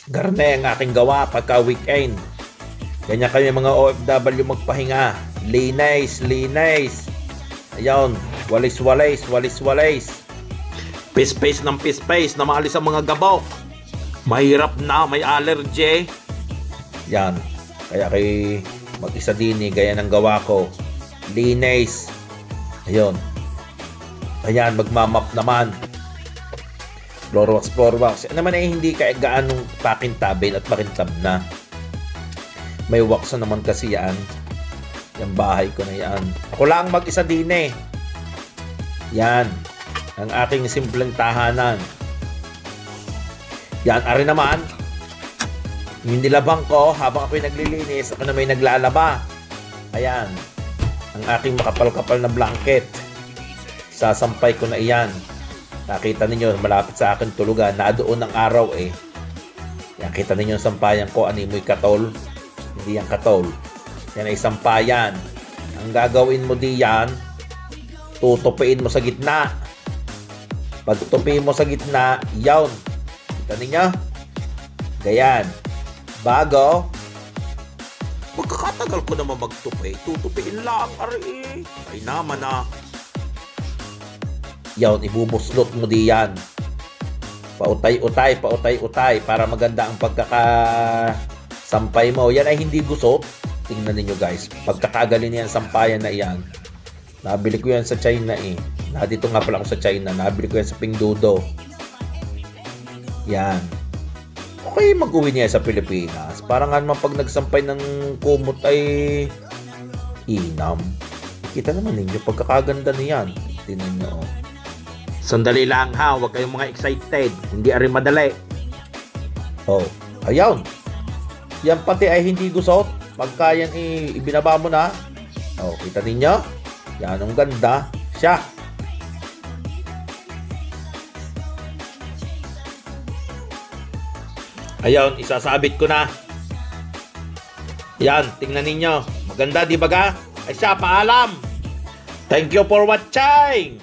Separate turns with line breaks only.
Garne ang aking gawa pagka weekend. Ganyan kami mga OFW magpahinga. Linis, linis. Ayun, walis-walis, walis-walis. Piss-face ng piss-face na maalis ang mga gabok. Mahirap na, may allergy. Yan, kaya kay mag-isa din gaya ng gawa ko. Linis. Ayun. Ayan, magmamap naman. Floor wax, floor wax. Naman ay hindi kaya gaanong pakintabin at makintab na. May wax na naman kasi yan. Yung bahay ko na yan. Ako lang mag-isa din Yan. Ang aking simpleng tahanan. Yan, ari naman. Yung nilabang ko, habang ako'y naglilinis, ako na may naglalaba. Ayan. Ang aking makapal-kapal na blanket. Sasampay ko na iyan. Nakita ninyo, malapit sa akin tulugan. Nadoon ang araw eh. Yan, kita ninyo ang sampayan ko. Animoy katol. Hindi yan katol. Yan ay sampayan. Ang gagawin mo diyan, tutupiin mo sa gitna. Pag tutupiin mo sa gitna, yawn. Kita ninyo? Gayan. Bago, pagkakatagal ko naman magtupi, tutupiin lang, ari. Ay naman ah. Yawn, ibubuslot mo diyan. Pautay-utay, pautay-utay para maganda ang pagkakasampay mo. Yan ay hindi gusot. Tingnan ninyo guys. Pagkakagalin yan, sampayan na yan. Nabili ko yan sa China eh. Dito nga pala ako sa China. Nabili ko yan sa Pingdudo. Yan. Okay, mag-uwi niya sa Pilipinas. Parang nga naman pag nagsampay ng kumot ay inam. Kita naman ninyo, pagkakaganda niyan. Tingnan nyo. Sandali lang ha, huwag kayong mga excited. Hindi rin madali. Oh, ayun. Yan pati ay hindi gusot. Pagka yan ibinaba mo na. Oh, kita ninyo? Yan ang ganda. Siya. Ayun, isasabit ko na. Yan, tingnan ninyo. Maganda, di ba ga? Ay siya, paalam. Thank you for watching.